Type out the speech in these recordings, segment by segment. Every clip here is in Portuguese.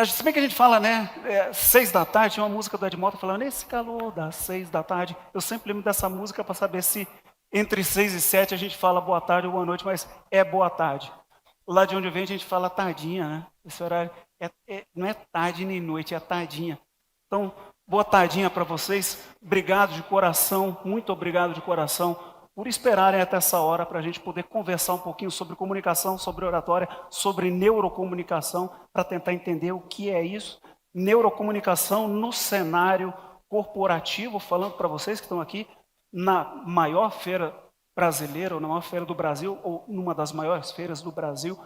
Se bem que a gente fala, né, 6 da tarde, tinha uma música do Ed Mota falando, nesse calor das 6 da tarde. Eu sempre lembro dessa música para saber se entre 6 e 7 a gente fala boa tarde ou boa noite, mas é boa tarde. Lá de onde eu venho a gente fala tardinha, né? Esse horário não é tarde nem noite, é tardinha. Então, boa tardinha para vocês. Obrigado de coração, muito obrigado de coração por esperarem até essa hora para a gente poder conversar um pouquinho sobre comunicação, sobre oratória, sobre neurocomunicação, para tentar entender o que é isso. Neurocomunicação no cenário corporativo, falando para vocês que estão aqui na maior feira brasileira, ou na maior feira do Brasil, ou numa das maiores feiras do Brasil,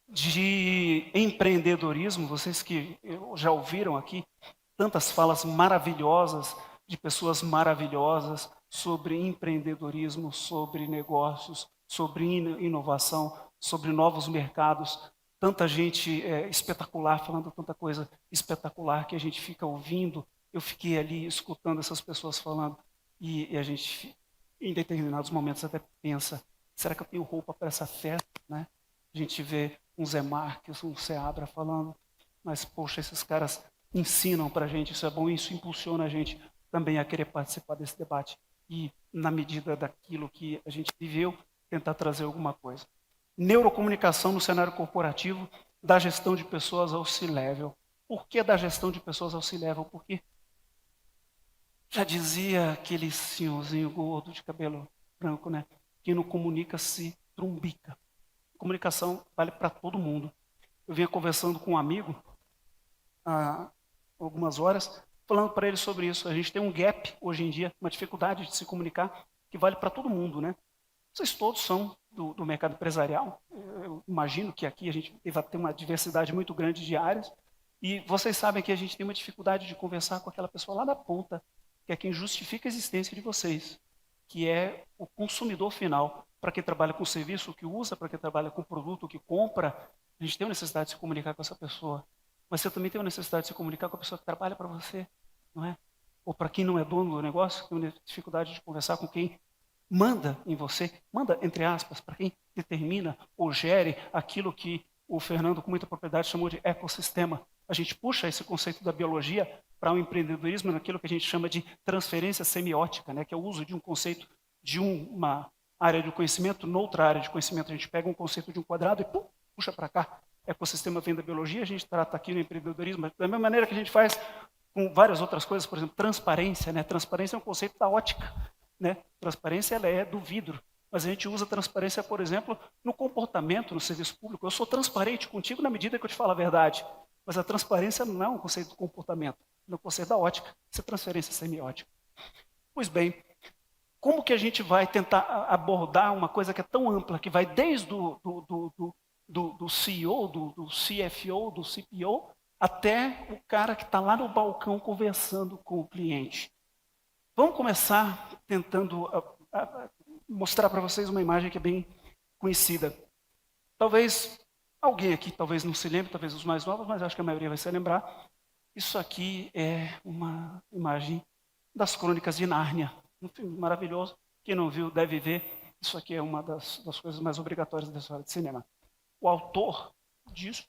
de empreendedorismo. Vocês que já ouviram aqui tantas falas maravilhosas de pessoas maravilhosas sobre empreendedorismo, sobre negócios, sobre inovação, sobre novos mercados. Tanta gente espetacular falando tanta coisa espetacular que a gente fica ouvindo. Eu fiquei ali escutando essas pessoas falando e a gente, em determinados momentos, até pensa: será que eu tenho roupa para essa festa, né? A gente vê um Zé Marques, um Seabra falando, mas poxa, esses caras ensinam para a gente, isso é bom, isso impulsiona a gente também a querer participar desse debate e, na medida daquilo que a gente viveu, tentar trazer alguma coisa. Neurocomunicação no cenário corporativo, da gestão de pessoas ao C-Level. Por que da gestão de pessoas ao C-Level? Porque já dizia aquele senhorzinho gordo de cabelo branco, né? Quem não comunica se trumbica. Comunicação vale para todo mundo. Eu vinha conversando com um amigo há algumas horas, falando para ele sobre isso. A gente tem um gap hoje em dia, uma dificuldade de se comunicar que vale para todo mundo, né? Vocês todos são do mercado empresarial. Eu imagino que aqui a gente vai ter uma diversidade muito grande de áreas. E vocês sabem que a gente tem uma dificuldade de conversar com aquela pessoa lá da ponta, que é quem justifica a existência de vocês, que é o consumidor final. Para quem trabalha com serviço, o que usa, para quem trabalha com produto, o que compra, a gente tem uma necessidade de se comunicar com essa pessoa. Mas você também tem uma necessidade de se comunicar com a pessoa que trabalha para você, não é? Ou para quem não é dono do negócio, tem uma dificuldade de conversar com quem manda em você, manda entre aspas, para quem determina ou gere aquilo que o Fernando, com muita propriedade, chamou de ecossistema. A gente puxa esse conceito da biologia para o empreendedorismo naquilo que a gente chama de transferência semiótica, né, que é o uso de um conceito de uma área de conhecimento noutra área de conhecimento. A gente pega um conceito de um quadrado e puxa para cá. Ecossistema vem da biologia, a gente trata aqui no empreendedorismo, mas da mesma maneira que a gente faz com várias outras coisas, por exemplo, transparência, né? Transparência é um conceito da ótica, né? Transparência ela é do vidro, mas a gente usa transparência, por exemplo, no comportamento, no serviço público. Eu sou transparente contigo na medida que eu te falo a verdade, mas a transparência não é um conceito do comportamento, é um conceito da ótica, isso é transferência semiótica. Pois bem, como que a gente vai tentar abordar uma coisa que é tão ampla, que vai desde do CEO, do CFO, do CPO, até o cara que está lá no balcão conversando com o cliente? Vamos começar tentando mostrar para vocês uma imagem que é bem conhecida. Talvez alguém aqui talvez não se lembre, talvez os mais novos, mas acho que a maioria vai se lembrar. Isso aqui é uma imagem das Crônicas de Nárnia. Um filme maravilhoso. Quem não viu deve ver. Isso aqui é uma das coisas mais obrigatórias da história de cinema. O autor disso,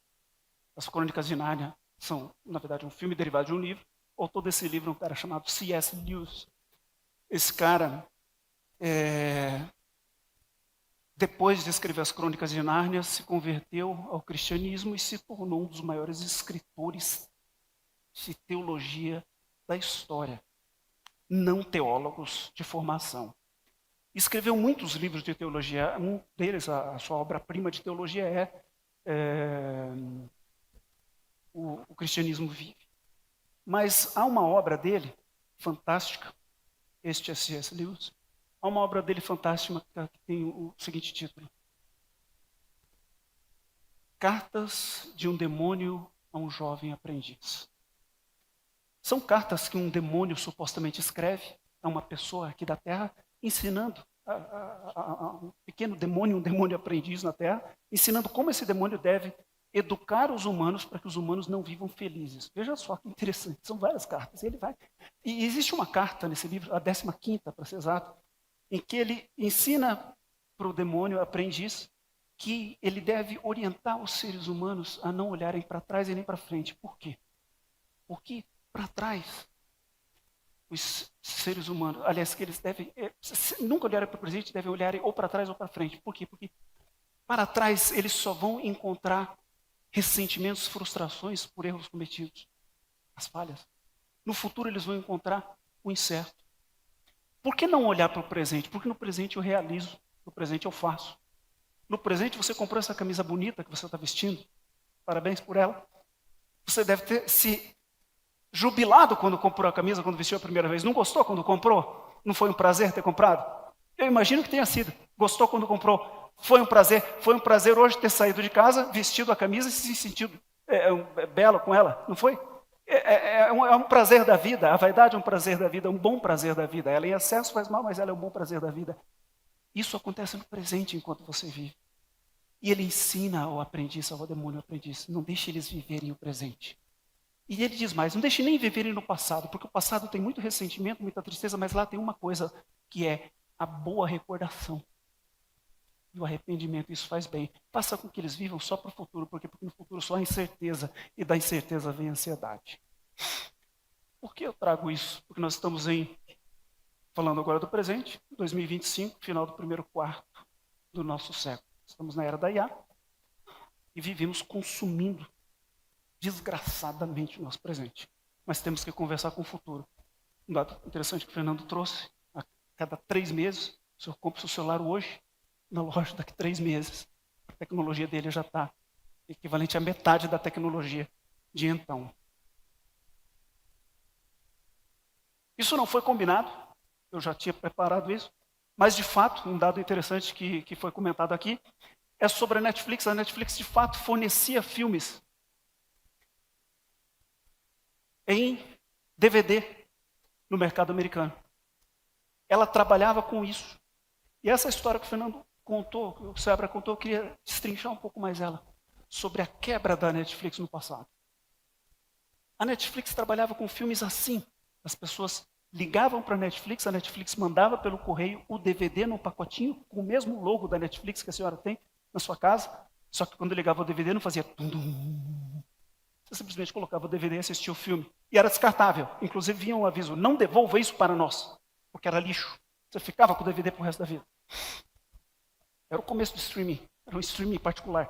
as Crônicas de Nárnia, são, na verdade, um filme derivado de um livro. O autor desse livro é um cara chamado C.S. Lewis. Esse cara, depois de escrever as Crônicas de Nárnia, se converteu ao cristianismo e se tornou um dos maiores escritores de teologia da história. Não teólogos de formação. Escreveu muitos livros de teologia. Um deles, a sua obra-prima de teologia o Cristianismo Vive. Mas há uma obra dele fantástica, este é C.S. Lewis, há uma obra dele fantástica que tem o seguinte título: Cartas de um Demônio a um Jovem Aprendiz. São cartas que um demônio supostamente escreve a uma pessoa aqui da Terra, ensinando a um pequeno demônio, um demônio aprendiz na Terra, ensinando como esse demônio deve educar os humanos para que os humanos não vivam felizes. Veja só que interessante, são várias cartas. Ele vai. E existe uma carta nesse livro, a 15ª, para ser exato, em que ele ensina para o demônio aprendiz que ele deve orientar os seres humanos a não olharem para trás e nem para frente. Por quê? Porque para trás, os seres humanos, aliás, que eles devem nunca olharem para o presente, devem olhar ou para trás ou para frente. Por quê? Porque para trás eles só vão encontrar ressentimentos, frustrações por erros cometidos, as falhas. No futuro eles vão encontrar o incerto. Por que não olhar para o presente? Porque no presente eu realizo, no presente eu faço. No presente você comprou essa camisa bonita que você está vestindo, parabéns por ela. Você deve ter se jubilado quando comprou a camisa, quando vestiu a primeira vez. Não gostou quando comprou? Não foi um prazer ter comprado? Eu imagino que tenha sido. Gostou quando comprou? Foi um prazer. Foi um prazer hoje ter saído de casa, vestido a camisa e se sentido belo com ela, não foi? É um prazer da vida. A vaidade é um prazer da vida, é um bom prazer da vida. Ela em excesso faz mal, mas ela é um bom prazer da vida. Isso acontece no presente enquanto você vive. E ele ensina ao aprendiz, ao demônio aprendiz, não deixe eles viverem o presente. E ele diz mais, não deixe nem viverem no passado, porque o passado tem muito ressentimento, muita tristeza, mas lá tem uma coisa que é a boa recordação. E o arrependimento, isso faz bem. Faça com que eles vivam só para o futuro, porque no futuro só há incerteza, e da incerteza vem a ansiedade. Por que eu trago isso? Porque nós estamos falando agora do presente, 2025, final do primeiro quarto do nosso século. Estamos na era da IA e vivemos consumindo desgraçadamente o nosso presente. Mas temos que conversar com o futuro. Um dado interessante que o Fernando trouxe, a cada 3 meses, o senhor compra o seu celular hoje, na loja daqui a 3 meses. A tecnologia dele já está equivalente à metade da tecnologia de então. Isso não foi combinado, eu já tinha preparado isso, mas de fato, um dado interessante que foi comentado aqui, é sobre a Netflix. A Netflix de fato fornecia filmes em DVD no mercado americano. Ela trabalhava com isso. E essa história que o Fernando contou, que o Sebra contou, eu queria destrinchar um pouco mais ela, sobre a quebra da Netflix no passado. A Netflix trabalhava com filmes assim. As pessoas ligavam para a Netflix mandava pelo correio o DVD num pacotinho com o mesmo logo da Netflix que a senhora tem na sua casa, só que quando ligava o DVD não fazia tum-dum. Você simplesmente colocava o DVD e assistia o filme. E era descartável. Inclusive vinha um aviso, não devolva isso para nós, porque era lixo. Você ficava com o DVD pro resto da vida. Era o começo do streaming, era um streaming particular.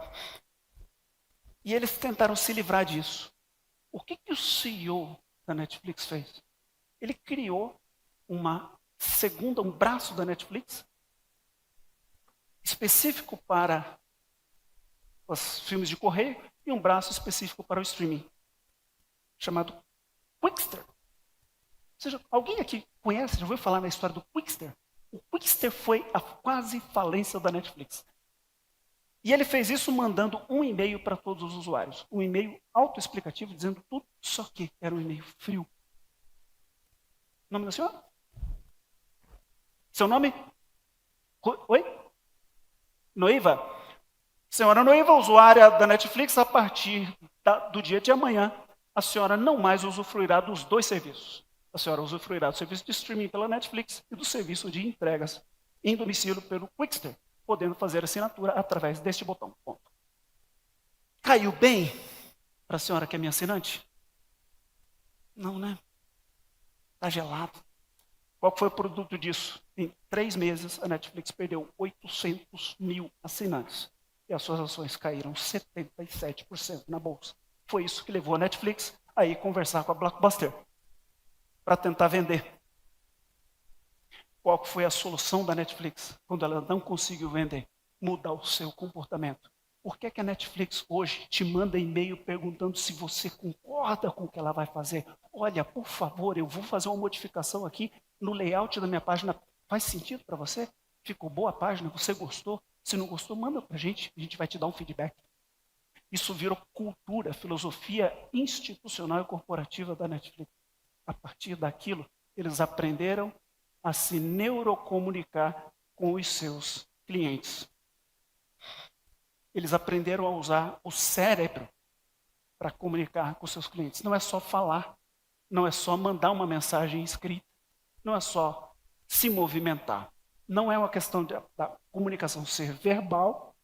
E eles tentaram se livrar disso. O que o CEO da Netflix fez? Ele criou um braço da Netflix, específico para os filmes de correio, e um braço específico para o streaming, chamado Qwikster. Ou seja, alguém aqui conhece, já ouviu falar na história do Qwikster? O Qwikster foi a quase falência da Netflix. E ele fez isso mandando um e-mail para todos os usuários. Um e-mail autoexplicativo, dizendo tudo, só que era um e-mail frio. Nome da senhora? Seu nome? Oi? Noiva? Senhora Noiva, usuária da Netflix, a partir do dia de amanhã, a senhora não mais usufruirá dos 2 serviços. A senhora usufruirá do serviço de streaming pela Netflix e do serviço de entregas em domicílio pelo Qwikster, podendo fazer assinatura através deste botão. Ponto. Caiu bem para a senhora que é minha assinante? Não, né? Está gelado. Qual foi o produto disso? Em 3 meses, a Netflix perdeu 800 mil assinantes. E as suas ações caíram 77% na bolsa. Foi isso que levou a Netflix a ir conversar com a Blockbuster para tentar vender. Qual foi a solução da Netflix quando ela não conseguiu vender? Mudar o seu comportamento. Por que a Netflix hoje te manda e-mail perguntando se você concorda com o que ela vai fazer? Olha, por favor, eu vou fazer uma modificação aqui no layout da minha página. Faz sentido para você? Ficou boa a página? Você gostou? Se não gostou, manda para a gente vai te dar um feedback. Isso virou cultura, filosofia institucional e corporativa da Netflix. A partir daquilo, eles aprenderam a se neurocomunicar com os seus clientes. Eles aprenderam a usar o cérebro para comunicar com seus clientes. Não é só falar, não é só mandar uma mensagem escrita, não é só se movimentar. Não é uma questão da comunicação ser verbal,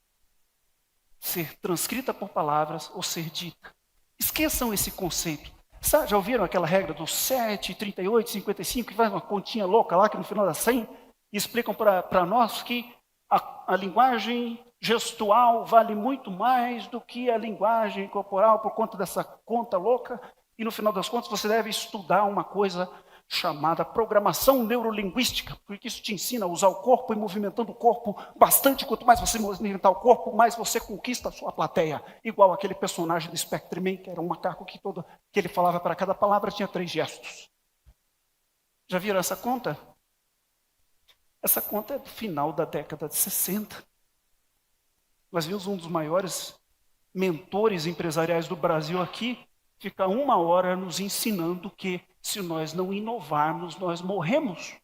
ser transcrita por palavras ou ser dita. Esqueçam esse conceito. Já ouviram aquela regra dos 7, 38, 55, que faz uma continha louca lá, que no final dá 100, e explicam para nós que a linguagem gestual vale muito mais do que a linguagem corporal por conta dessa conta louca, e no final das contas você deve estudar uma coisa chamada programação neurolinguística, porque isso te ensina a usar o corpo e movimentando o corpo bastante. Quanto mais você movimentar o corpo, mais você conquista a sua plateia. Igual aquele personagem do Spectreman, que era um macaco que ele falava para cada palavra tinha 3 gestos. Já viram essa conta? Essa conta é do final da década de 60. Nós vimos um dos maiores mentores empresariais do Brasil aqui, fica 1 hora nos ensinando que se nós não inovarmos, nós morremos.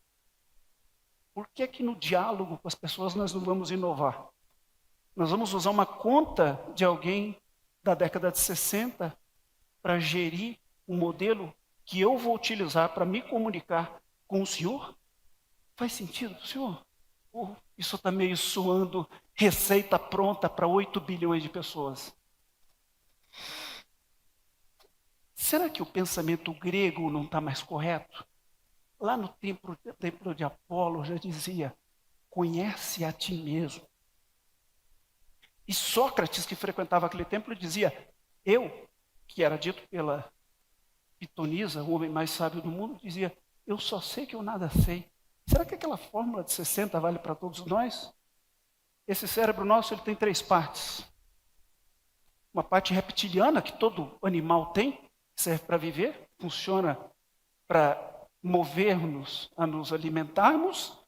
Por que no diálogo com as pessoas nós não vamos inovar? Nós vamos usar uma conta de alguém da década de 60 para gerir um modelo que eu vou utilizar para me comunicar com o senhor? Faz sentido, senhor? Isso está meio soando receita pronta para 8 bilhões de pessoas. Será que o pensamento grego não está mais correto? Lá no templo de Apolo já dizia, conhece a ti mesmo. E Sócrates, que frequentava aquele templo, dizia, eu, que era dito pela Pitonisa, o homem mais sábio do mundo, dizia, eu só sei que eu nada sei. Será que aquela fórmula de 60 vale para todos nós? Esse cérebro nosso ele tem 3 partes. Uma parte reptiliana, que todo animal tem, serve para viver, funciona para mover-nos a nos alimentarmos,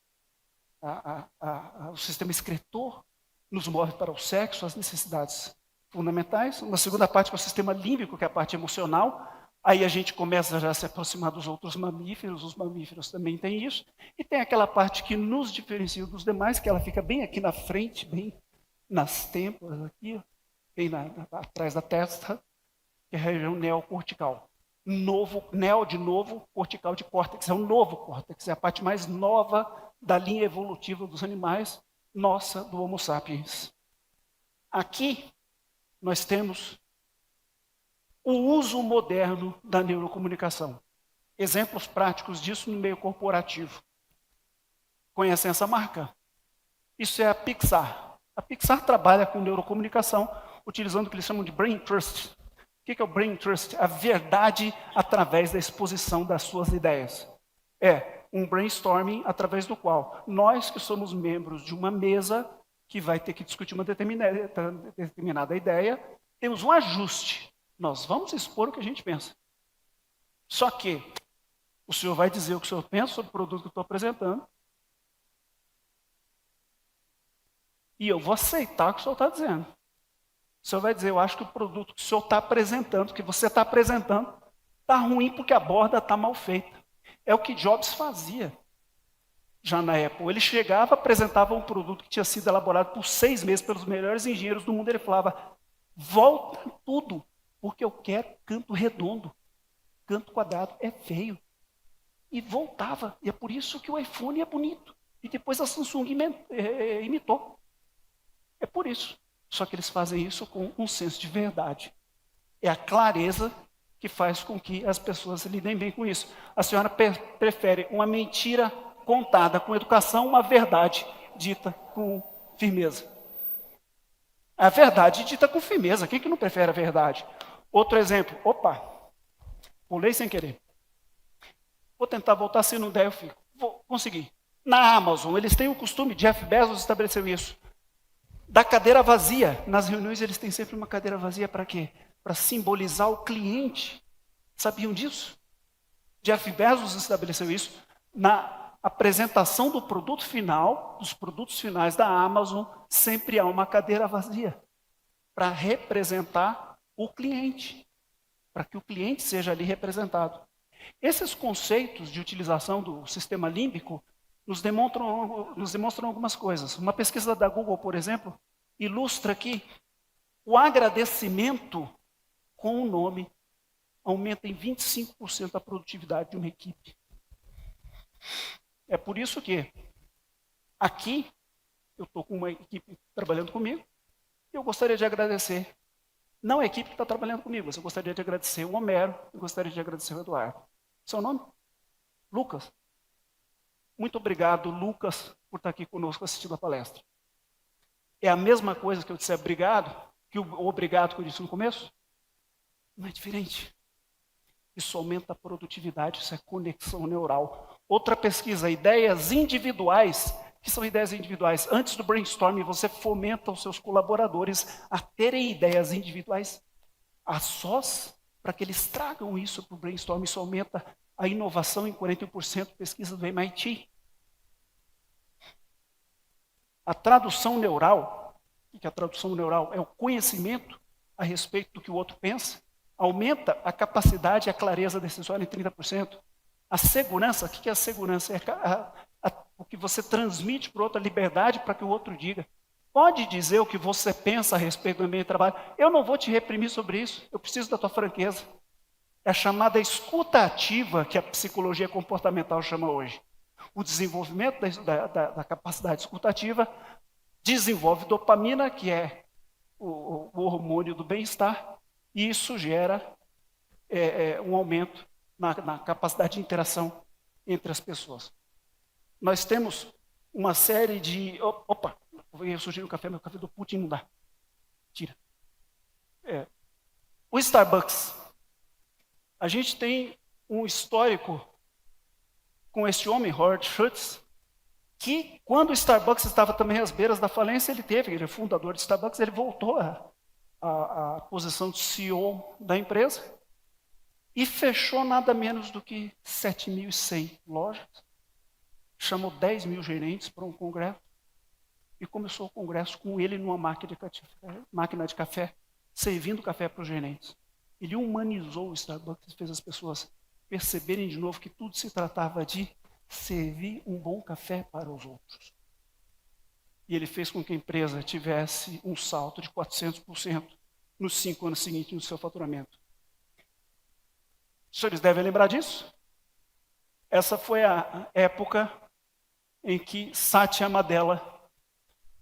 o sistema excretor nos move para o sexo, as necessidades fundamentais. Uma segunda parte que é o sistema límbico, que é a parte emocional. Aí a gente começa já a se aproximar dos outros mamíferos, os mamíferos também têm isso. E tem aquela parte que nos diferencia dos demais, que ela fica bem aqui na frente, bem nas têmporas, aqui, bem atrás da testa, que é a região neocortical. Neo de novo, cortical de córtex. É o novo córtex, é a parte mais nova da linha evolutiva dos animais, nossa, do Homo sapiens. Aqui nós temos o uso moderno da neurocomunicação. Exemplos práticos disso no meio corporativo. Conhecem essa marca? Isso é a Pixar. A Pixar trabalha com neurocomunicação, utilizando o que eles chamam de Brain Trust. O que é o Brain Trust? A verdade através da exposição das suas ideias. É um brainstorming através do qual nós, que somos membros de uma mesa que vai ter que discutir uma determinada ideia, temos um ajuste. Nós vamos expor o que a gente pensa. Só que o senhor vai dizer o que o senhor pensa sobre o produto que eu estou apresentando, e eu vou aceitar o que o senhor está dizendo. O senhor vai dizer, eu acho que o produto que o senhor está apresentando, que você está apresentando, está ruim porque a borda está mal feita. É o que Jobs fazia já na Apple. Ele chegava, apresentava um produto que tinha sido elaborado por 6 meses pelos melhores engenheiros do mundo. Ele falava, volta tudo, porque eu quero canto redondo. Canto quadrado é feio. E voltava. E é por isso que o iPhone é bonito. E depois a Samsung imitou. É por isso. Só que eles fazem isso com um senso de verdade. É a clareza que faz com que as pessoas lidem bem com isso. A senhora prefere uma mentira contada com educação, uma verdade dita com firmeza. A verdade dita com firmeza. Quem que não prefere a verdade? Outro exemplo. Opa, pulei sem querer. Vou tentar voltar, se não der eu fico. Vou conseguir. Na Amazon, eles têm o costume, Jeff Bezos estabeleceu isso, da cadeira vazia. Nas reuniões eles têm sempre uma cadeira vazia para quê? Para simbolizar o cliente. Sabiam disso? Jeff Bezos estabeleceu isso. Na apresentação do produto final, dos produtos finais da Amazon, sempre há uma cadeira vazia para representar o cliente, para que o cliente seja ali representado. Esses conceitos de utilização do sistema límbico nos demonstram algumas coisas. Uma pesquisa da Google, por exemplo, ilustra que o agradecimento com o nome aumenta em 25% a produtividade de uma equipe. É por isso que aqui eu estou com uma equipe trabalhando comigo Eu gostaria de agradecer, não a equipe que está trabalhando comigo, mas eu gostaria de agradecer o Homero, eu gostaria de agradecer o Eduardo. Seu nome? Lucas. Muito obrigado, Lucas, por estar aqui conosco assistindo a palestra. É a mesma coisa que eu disser obrigado, que o obrigado que eu disse no começo? Não é diferente. Isso aumenta a produtividade, isso é conexão neural. Outra pesquisa, ideias individuais, que são ideias individuais. Antes do brainstorming, você fomenta os seus colaboradores a terem ideias individuais a sós, para que eles tragam isso para o brainstorming. Isso aumenta a inovação em 41%, pesquisa do MIT. A tradução neural, o que é a tradução neural? É o conhecimento a respeito do que o outro pensa. Aumenta a capacidade e a clareza decisória em 30%. A segurança, o que é a segurança? É o que você transmite para o outro, a liberdade para que o outro diga. Pode dizer o que você pensa a respeito do ambiente de trabalho. Eu não vou te reprimir sobre isso, eu preciso da tua franqueza. É a chamada escuta ativa que a psicologia comportamental chama hoje. O desenvolvimento da capacidade escutativa desenvolve dopamina, que é o hormônio do bem-estar, e isso gera um aumento na capacidade de interação entre as pessoas. Nós temos uma série de... Opa, eu sugiro um café, mas o café do Putin não dá. Tira. O Starbucks. A gente tem um histórico com esse homem, Howard Schultz, que quando o Starbucks estava também às beiras da falência, ele é fundador de Starbucks, ele voltou à posição de CEO da empresa e fechou nada menos do que 7.100 lojas, chamou 10 mil gerentes para um congresso e começou o congresso com ele numa máquina de café, servindo café para os gerentes. Ele humanizou o Starbucks e fez as pessoas perceberem de novo que tudo se tratava de servir um bom café para os outros. E ele fez com que a empresa tivesse um salto de 400% nos 5 anos seguintes no seu faturamento. Os senhores devem lembrar disso? Essa foi a época em que Satya Nadella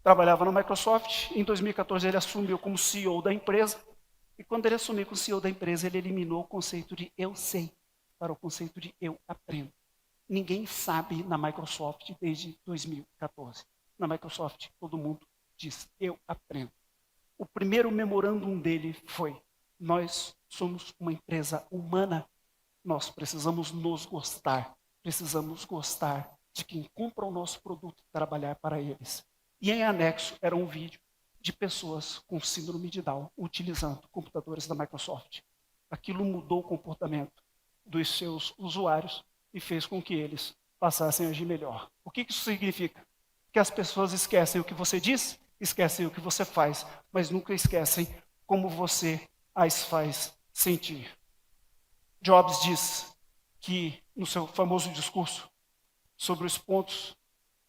trabalhava na Microsoft. Em 2014 ele assumiu como CEO da empresa. E quando ele assumiu como CEO da empresa, ele eliminou o conceito de eu sei para o conceito de eu aprendo. Ninguém sabe na Microsoft desde 2014. Na Microsoft, todo mundo diz, eu aprendo. O primeiro memorandum dele foi, nós somos uma empresa humana, nós precisamos nos gostar, precisamos gostar de quem compra o nosso produto e trabalhar para eles. E em anexo era um vídeo de pessoas com síndrome de Down utilizando computadores da Microsoft. Aquilo mudou o comportamento dos seus usuários e fez com que eles passassem a agir melhor. O que isso significa? Que as pessoas esquecem o que você diz, esquecem o que você faz, mas nunca esquecem como você as faz sentir. Jobs diz que, no seu famoso discurso sobre os pontos,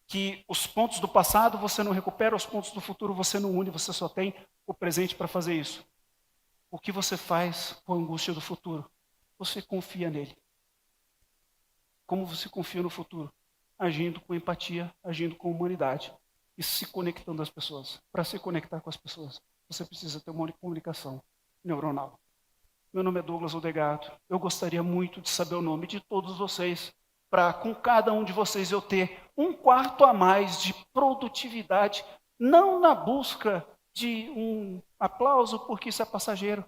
que os pontos do passado você não recupera, os pontos do futuro você não une, você só tem o presente para fazer isso. O que você faz com a angústia do futuro? Você confia nele. Como você confia no futuro? Agindo com empatia, agindo com humanidade e se conectando às pessoas. Para se conectar com as pessoas, você precisa ter uma comunicação neuronal. Meu nome é Douglas Odegato. Eu gostaria muito de saber o nome de todos vocês, para com cada um de vocês eu ter um quarto a mais de produtividade, não na busca de um aplauso, porque isso é passageiro.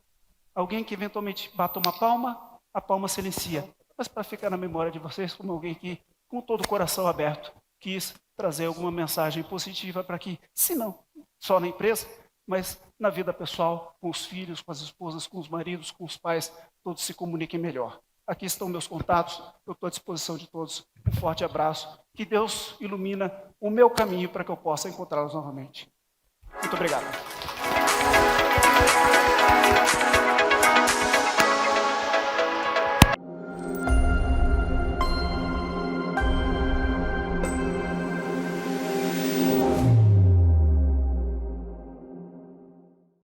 Alguém que eventualmente bata uma palma, a palma silencia. Mas para ficar na memória de vocês como alguém que, com todo o coração aberto, quis trazer alguma mensagem positiva para que, se não só na empresa, mas na vida pessoal, com os filhos, com as esposas, com os maridos, com os pais, todos se comuniquem melhor. Aqui estão meus contatos, eu estou à disposição de todos. Um forte abraço. Que Deus ilumina o meu caminho para que eu possa encontrá-los novamente. Muito obrigado.